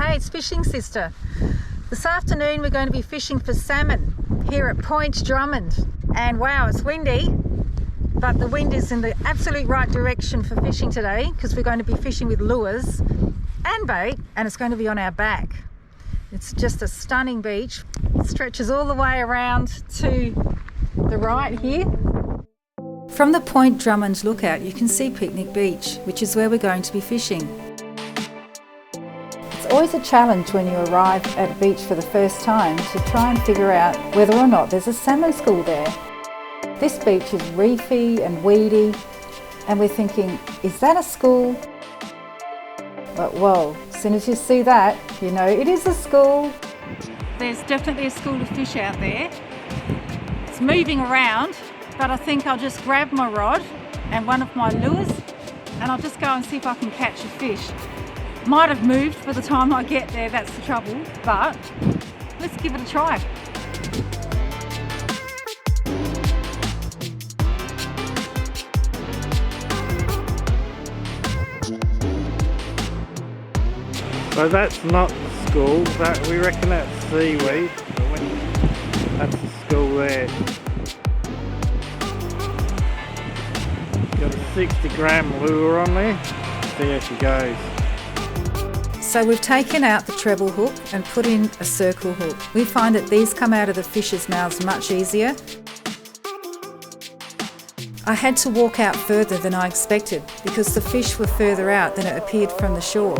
Hey, it's Fishing Sister. This afternoon we're going to be fishing for salmon here at Point Drummond. And wow, it's windy, but the wind is in the absolute right direction for fishing today because we're going to be fishing with lures and bait, and it's going to be on our back. It's just a stunning beach. It stretches all the way around to the right here. From the Point Drummond lookout you can see Picnic Beach, which is where we're going to be fishing. It's always a challenge when you arrive at a beach for the first time to try and figure out whether or not there's a salmon school there. This beach is reefy and weedy, and we're thinking, is that a school? But whoa, as soon as you see that, you know it is a school. There's definitely a school of fish out there. It's moving around, but I think I'll just grab my rod and one of my lures and I'll just go and see if I can catch a fish. Might have moved by the time I get there, that's the trouble, but let's give it a try. So that's not school, that we reckon that's seaweed, but that's the school there. Got a 60-gram lure on there, see how she goes. So we've taken out the treble hook and put in a circle hook. We find that these come out of the fish's mouths much easier. I had to walk out further than I expected because the fish were further out than it appeared from the shore.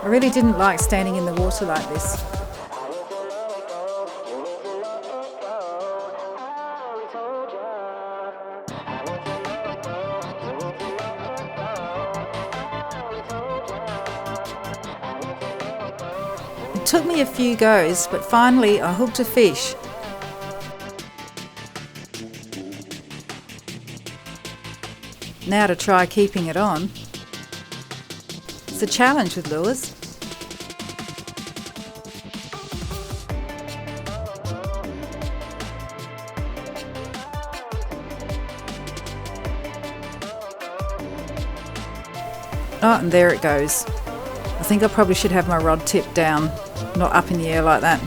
I really didn't like standing in the water like this. It took me a few goes, but finally I hooked a fish. Now to try keeping it on. It's a challenge with lures. Oh, and there it goes. I think I probably should have my rod tipped down, not up in the air like that.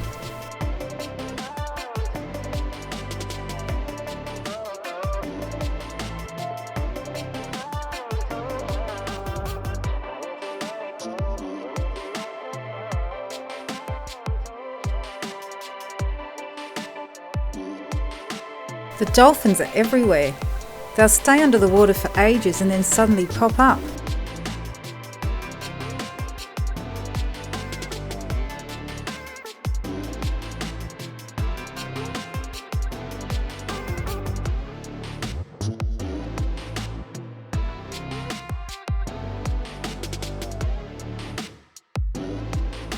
The dolphins are everywhere. They'll stay under the water for ages and then suddenly pop up.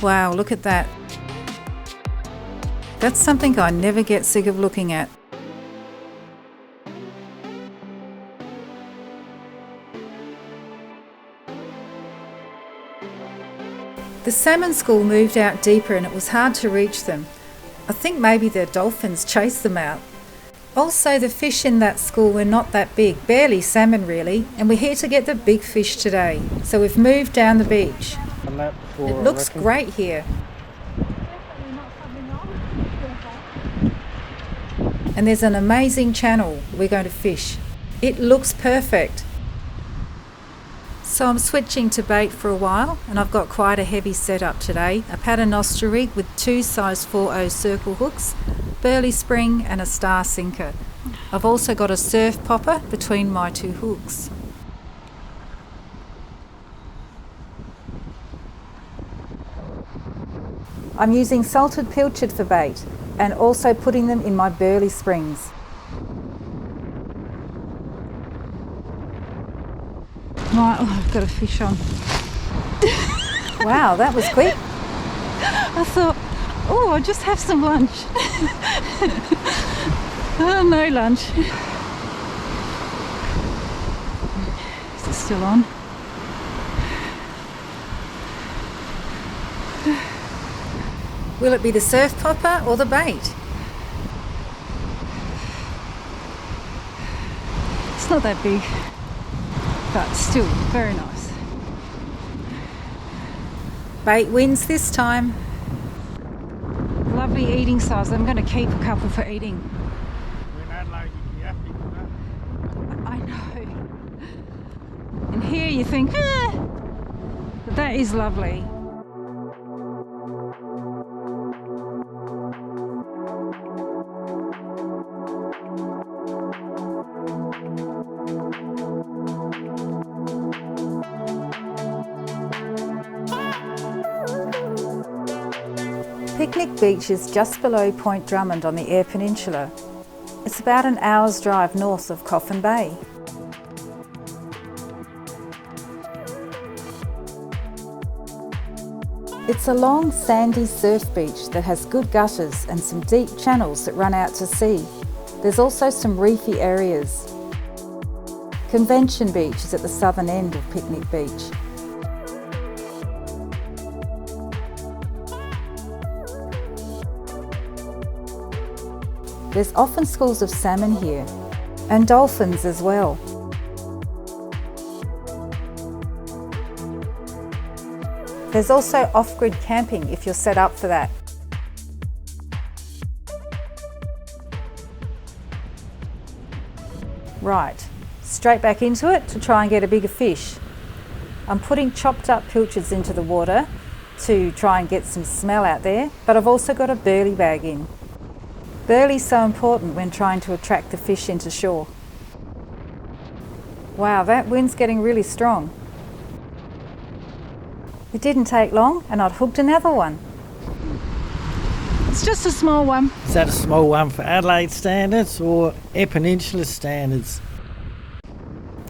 Wow, look at that. That's something I never get sick of looking at. The salmon school moved out deeper and it was hard to reach them. I think maybe the dolphins chased them out. Also, the fish in that school were not that big, barely salmon really, and we're here to get the big fish today. So we've moved down the beach. It looks great here. And there's an amazing channel we're going to fish. It looks perfect. So I'm switching to bait for a while, and I've got quite a heavy setup today. A paternoster rig with two size 4/0 circle hooks, burley spring and a star sinker. I've also got a surf popper between my two hooks. I'm using salted pilchard for bait and also putting them in my burley springs. Right, oh, I've got a fish on. Wow, that was quick. I thought, oh, I'll just have some lunch. Oh, no lunch. Is it still on? Will it be the surf popper or the bait? It's not that big, but still very nice. Bait wins this time. Lovely eating size. I'm going to keep a couple for eating. I know. And here you think, but that is lovely. Picnic Beach is just below Point Drummond on the Eyre Peninsula. It's about an hour's drive north of Coffin Bay. It's a long sandy surf beach that has good gutters and some deep channels that run out to sea. There's also some reefy areas. Convention Beach is at the southern end of Picnic Beach. There's often schools of salmon here, and dolphins as well. There's also off-grid camping if you're set up for that. Right, straight back into it to try and get a bigger fish. I'm putting chopped up pilchards into the water to try and get some smell out there, but I've also got a burley bag in. Burley's so important when trying to attract the fish into shore. Wow, that wind's getting really strong. It didn't take long and I'd hooked another one. It's just a small one. Is that a small one for Adelaide standards or Eyre Peninsula standards?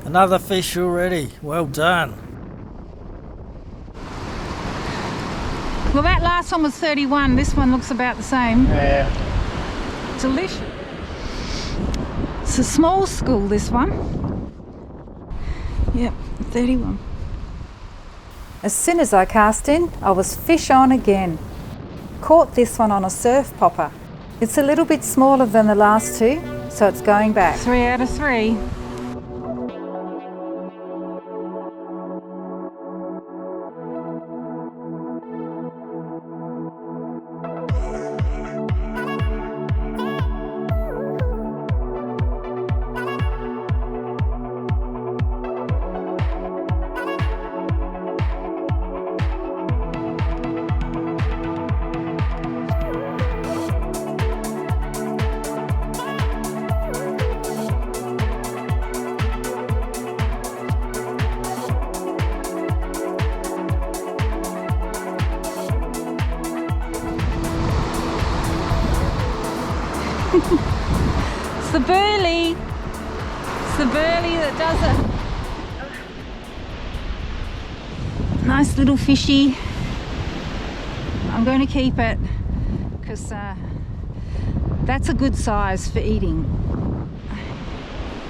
Another fish already. Well done. Well, that last one was 31. This one looks about the same. Yeah. Delicious. It's a small school, this one. Yep, 31. As soon as I cast in, I was fish on again. Caught this one on a surf popper. It's a little bit smaller than the last two, so it's going back. 3 out of 3. It's the burley. It's the burley that does it. Nice little fishy. I'm going to keep it because that's a good size for eating.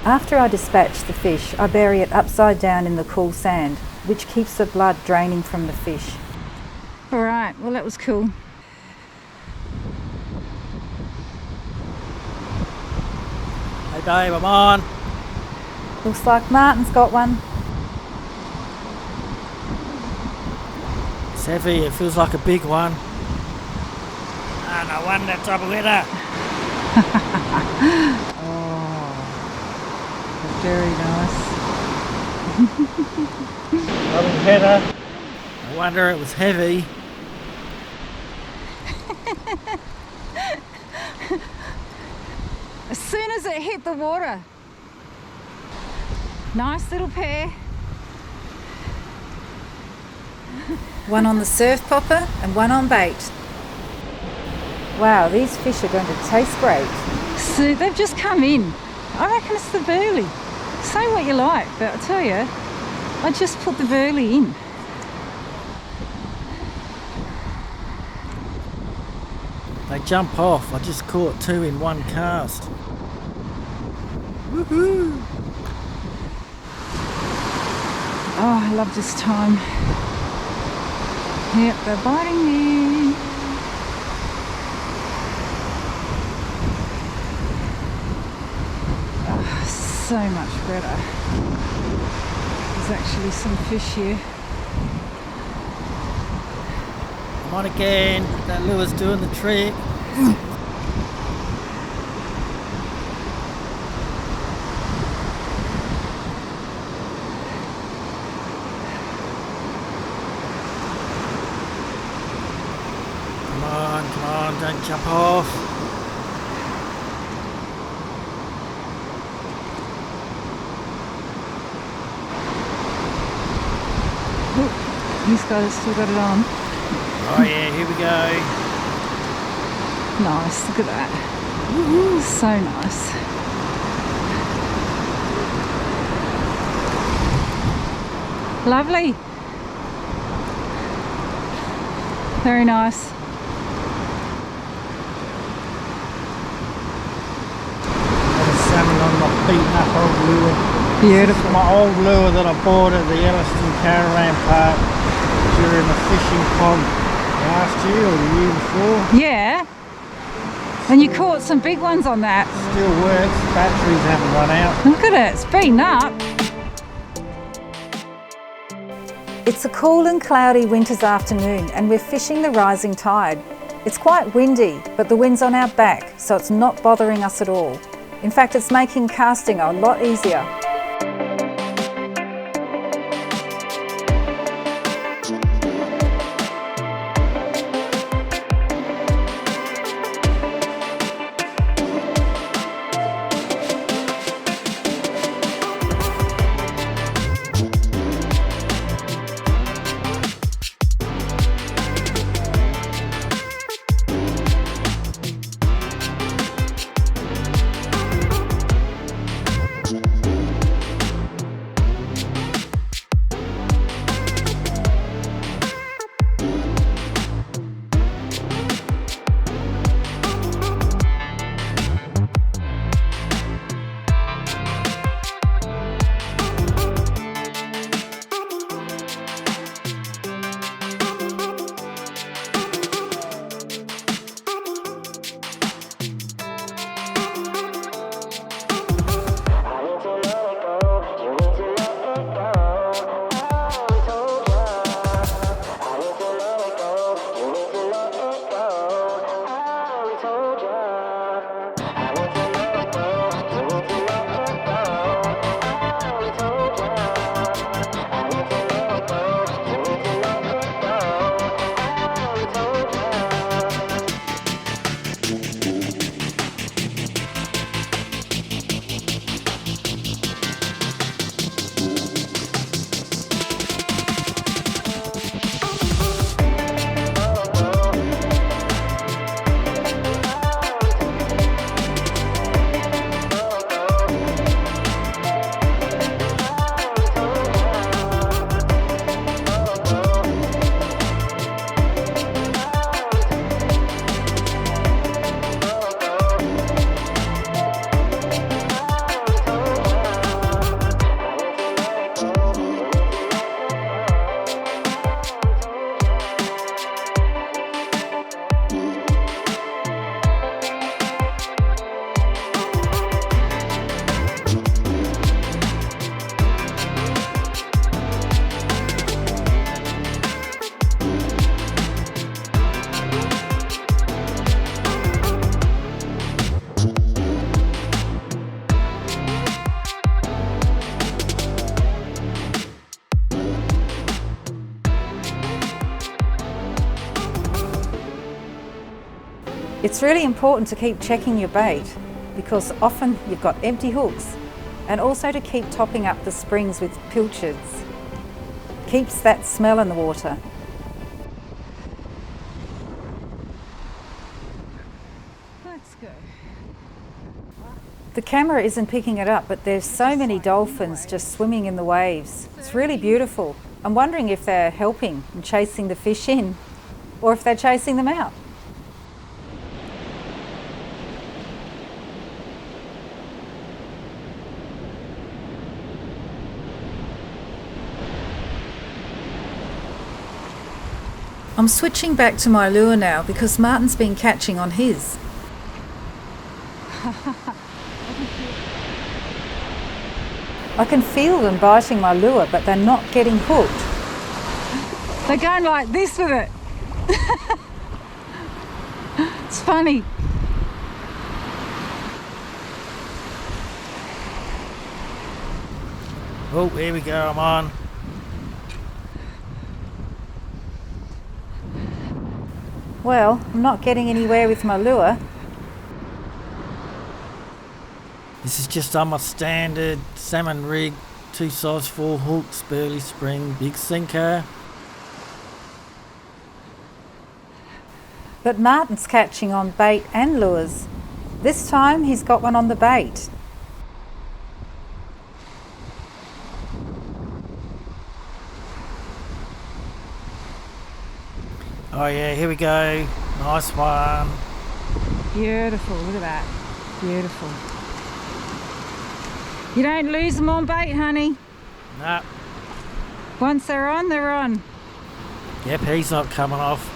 After I dispatch the fish, I bury it upside down in the cool sand, which keeps the blood draining from the fish. All right, well that was cool. Hey babe, I'm on. Looks like Martin's got one. It's heavy, it feels like a big one. Ah, no wonder, double hitter. Oh, very nice. Double hitter. No wonder it was heavy. As soon as it hit the water. Nice little pair. One on the surf popper and one on bait. Wow, these fish are going to taste great. So they've just come in. I reckon it's the burley. Say what you like, but I tell you, I just put the burley in. They jump off. I just caught 2 in one cast. Woohoo! Oh, I love this time. Yep, they're biting me. Oh, so much better. There's actually some fish here. Come on again, that lure's doing the trick. Come on, don't jump off. He's still got it on. Oh yeah, here we go. Nice, look at that. Woo-hoo, so nice. Lovely. Very nice. Got a salmon on my beaten up old lure. Beautiful. My old lure that I bought at the Yellowstone Caravan Park during a fishing pond last year or the year before. Yeah. And you caught some big ones on that. Still works, batteries haven't run out. Look at it, it's beaten up. It's a cool and cloudy winter's afternoon and we're fishing the rising tide. It's quite windy, but the wind's on our back, so it's not bothering us at all. In fact, it's making casting a lot easier. It's really important to keep checking your bait because often you've got empty hooks, and also to keep topping up the springs with pilchards. Keeps that smell in the water. Let's go. The camera isn't picking it up, but there's so many dolphins just swimming in the waves. It's really beautiful. I'm wondering if they're helping and chasing the fish in, or if they're chasing them out. I'm switching back to my lure now because Martin's been catching on his. I can feel them biting my lure, but they're not getting hooked. They're going like this with it. It's funny. Oh, here we go, I'm on. Well, I'm not getting anywhere with my lure. This is just on my standard salmon rig, 2 size 4 hooks, burley spring, big sinker. But Martin's catching on bait and lures. This time he's got one on the bait. Oh yeah, here we go. Nice one. Beautiful, look at that. Beautiful. You don't lose them on bait, honey. Nah. Once they're on, they're on. Yep, he's not coming off.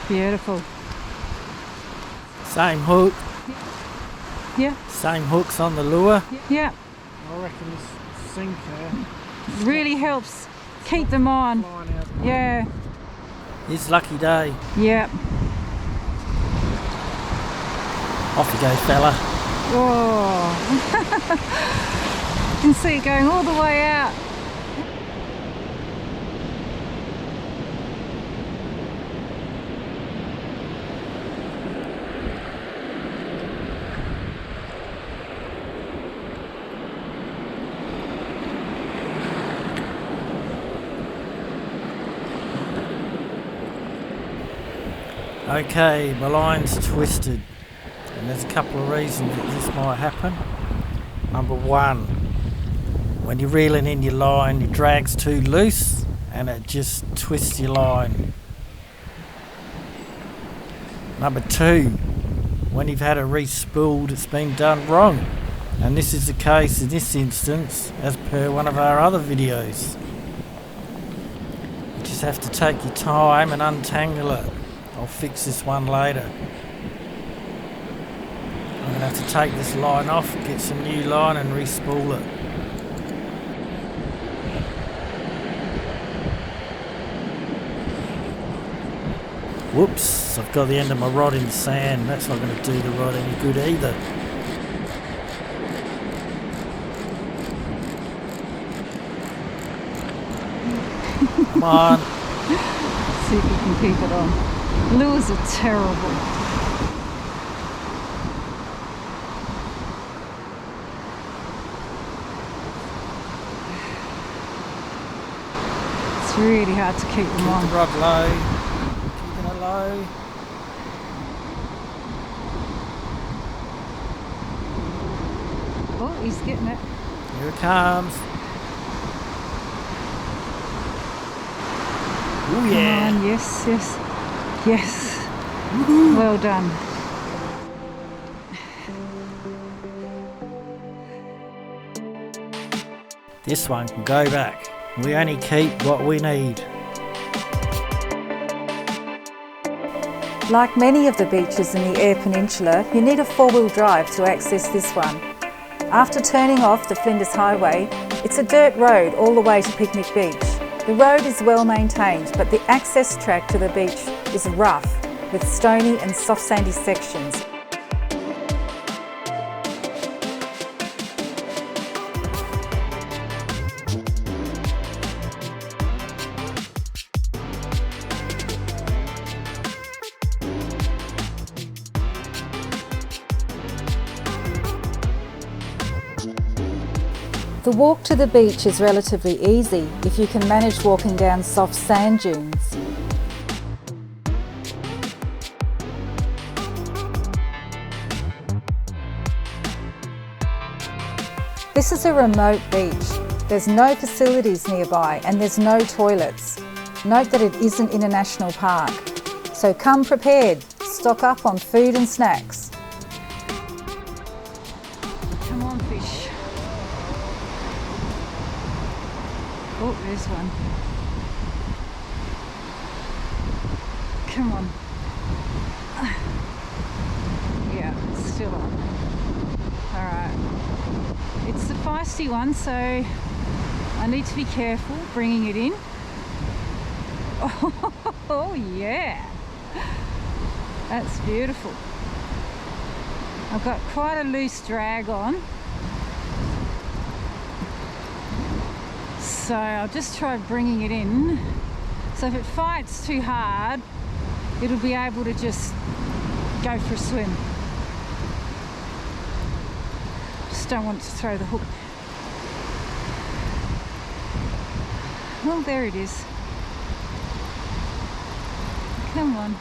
Beautiful. Same hook. Yeah. Same hooks on the lure. Yeah. I reckon this sinker Really helps keep them on. flying out. Yeah. It's lucky day. Yeah. Off you go, fella. Oh. You can see it going all the way out. Okay, my line's twisted, and there's a couple of reasons that this might happen. Number one, when you're reeling in your line, your drag's too loose and it just twists your line. Number two, when you've had it re-spooled, it's been done wrong, and this is the case in this instance as per one of our other videos. You just have to take your time and untangle it. I'll fix this one later. I'm going to have to take this line off, get some new line and re-spool it. Whoops, I've got the end of my rod in the sand. That's not going to do the rod any good either. Come on. See if you can keep it on. Lures are terrible. It's really hard to keep them Keep on. the rod low. Keeping it low. Oh, he's getting it. Here it comes. Oh yeah. Come on, yes, yes, yes. Woohoo. Well done. This one can go back. We only keep what we need. Like many of the beaches in the Eyre Peninsula, you need a 4-wheel drive to access this one. After turning off the Flinders Highway, it's a dirt road all the way to Picnic Beach. The road is well maintained, but the access track to the beach is rough, with stony and soft sandy sections. The walk to the beach is relatively easy if you can manage walking down soft sand dunes. This is a remote beach. There's no facilities nearby and there's no toilets. Note that it isn't in a national park. So come prepared, stock up on food and snacks. Come on, fish. Oh, there's one. Come on. Yeah, it's still on. Alright. It's a feisty one, so I need to be careful bringing it in. Oh yeah, that's beautiful. I've got quite a loose drag on, so I'll just try bringing it in. So if it fights too hard, it'll be able to just go for a swim. Just don't want to throw the hook. Well, there it is. Come on.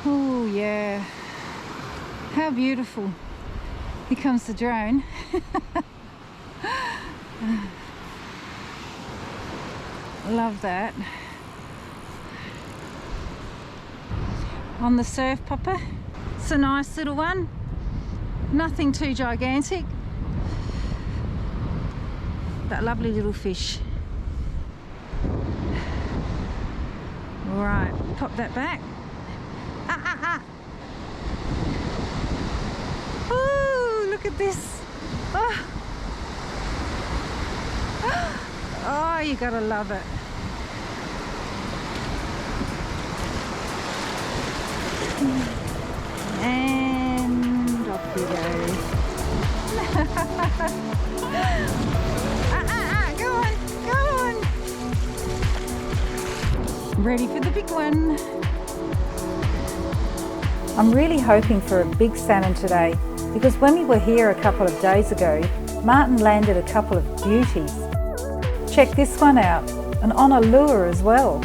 Oh yeah, how beautiful. Here comes the drone. Love that. On the surf popper. It's a nice little one. Nothing too gigantic. That lovely little fish. All right, pop that back. Oh, look at this. Oh, oh, you gotta love it. And off we go. Go on, go on. Ready for the big one. I'm really hoping for a big salmon today, because when we were here a couple of days ago, Martin landed a couple of beauties. Check this one out, and on a lure as well.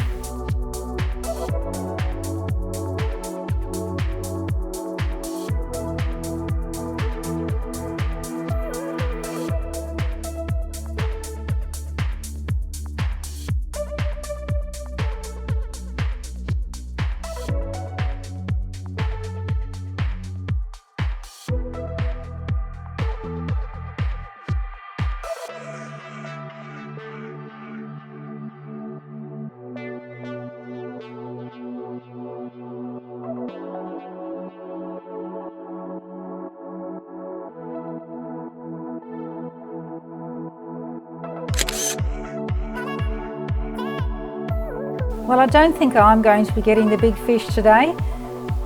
Well, I don't think I'm going to be getting the big fish today,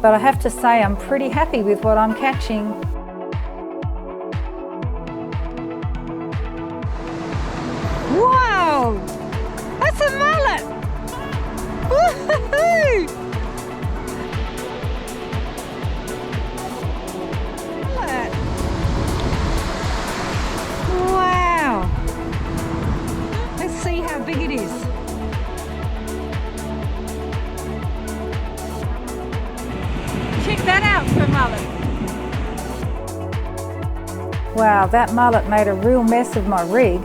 but I have to say I'm pretty happy with what I'm catching. Wow! That's a mullet! Woohoo! Mullet! Wow! Let's see how big it is. Check that out for a mullet. Wow, that mullet made a real mess of my rig.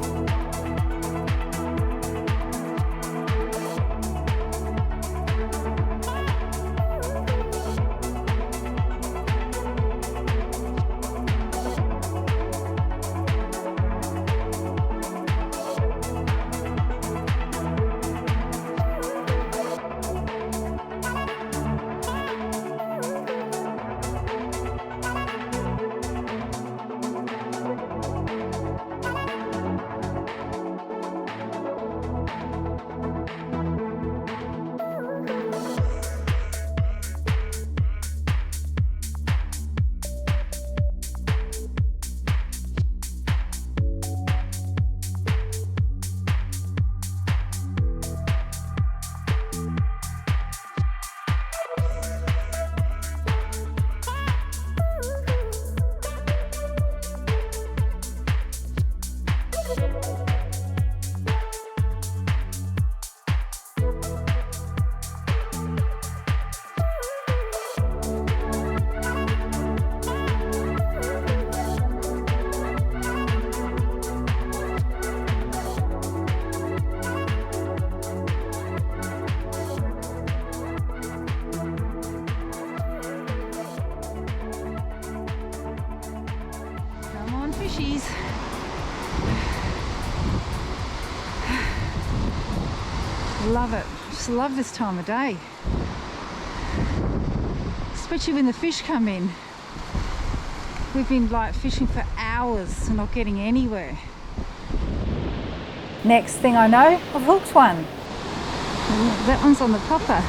Fishies. Love it. Just love this time of day. Especially when the fish come in. We've been like fishing for hours and not getting anywhere. Next thing I know, I've hooked one. That one's on the popper.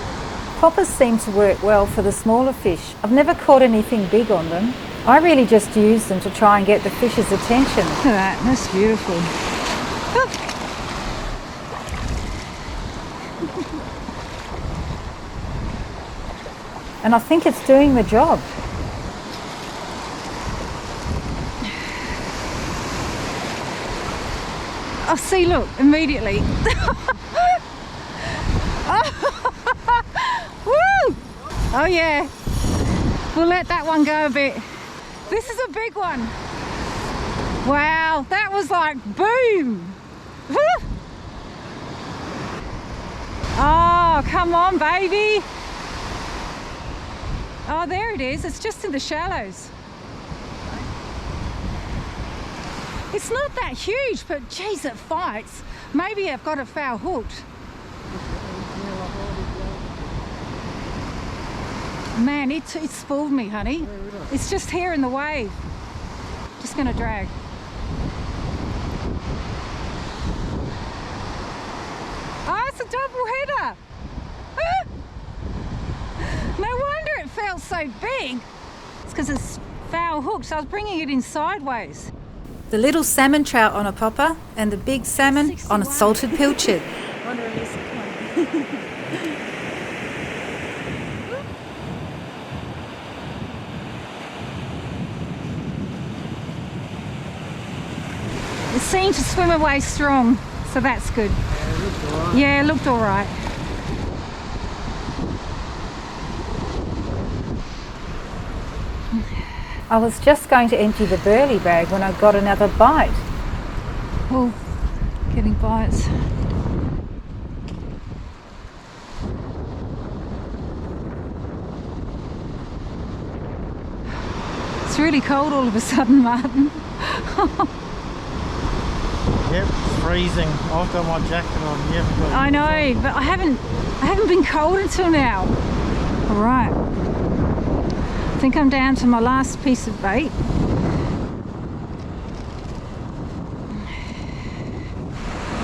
Poppers seem to work well for the smaller fish. I've never caught anything big on them. I really just use them to try and get the fish's attention. Look at that, that's beautiful. And I think it's doing the job. Oh, see, look, immediately. Woo! Oh yeah, we'll let that one go a bit. This is a big one. Wow, that was like boom. Oh, come on, baby. Oh, there it is. It's just in the shallows. It's not that huge, but geez, it fights. Maybe I've got it foul hooked. Man, it spooled me, honey. It's just here in the wave. Just gonna drag. Oh, it's a double header. Ah! No wonder it felt so big. It's because it's foul hooked, so I was bringing it in sideways. The little salmon trout on a popper and the big salmon 61. On a salted pilchard. It seemed to swim away strong, so that's good. Yeah, it looked all right. I was just going to empty the burley bag when I got another bite. Oh, getting bites. It's really cold all of a sudden, Martin. Yep, it's freezing. I've got my jacket on. You haven't got. I know, but I haven't been cold until now. All right. I think I'm down to my last piece of bait.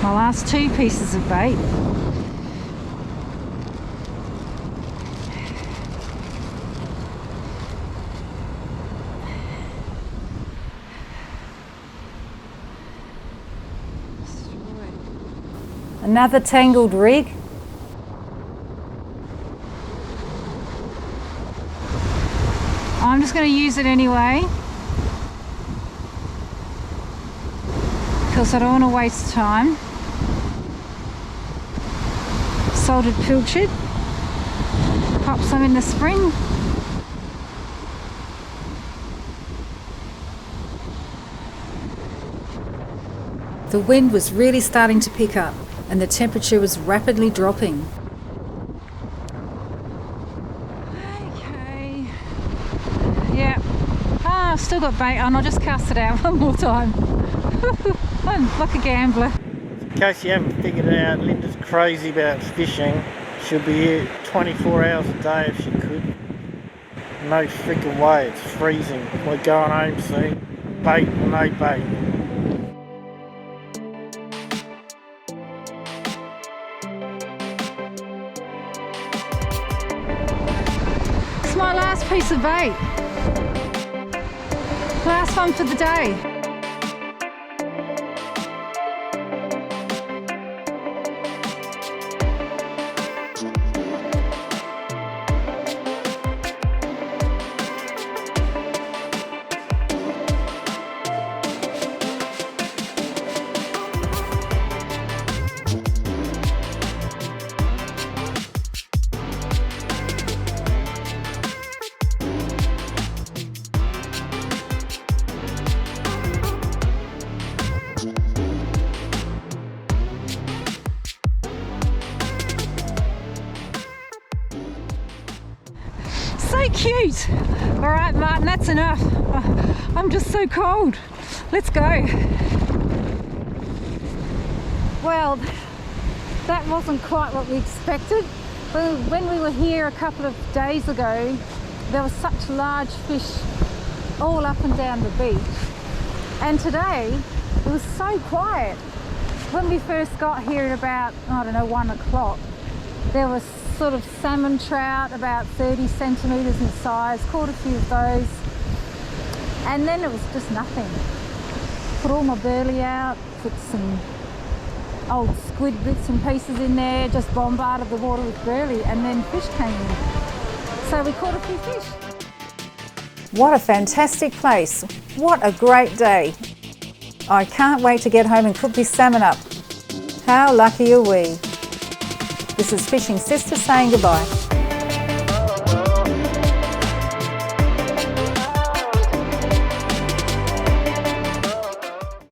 My last 2 pieces of bait. Another tangled rig. I'm just going to use it anyway because I don't want to waste time. Salted pilchard. Pop some in the spring. The wind was really starting to pick up and the temperature was rapidly dropping. Okay. Yeah. Ah, I've still got bait on. I'll just cast it out one more time. I'm like a gambler. In case you haven't figured it out, Linda's crazy about fishing. She'll be here 24 hours a day if she could. No freaking way, it's freezing. We're going home soon. Bait or no bait. It's my last piece of bait. Last one for the day. So cute. All right, Martin, that's enough. I'm just so cold. Let's go. Well, that wasn't quite what we expected. When we were here a couple of days ago, there were such large fish all up and down the beach. And today, it was so quiet. When we first got here at about, I don't know, 1 o'clock, there was sort of salmon trout about 30 centimetres in size, caught a few of those. And then it was just nothing. Put all my burley out, put some old squid bits and pieces in there, just bombarded the water with burley, and then fish came in. So we caught a few fish. What a fantastic place. What a great day. I can't wait to get home and cook this salmon up. How lucky are we? This is Fishing Sister saying goodbye.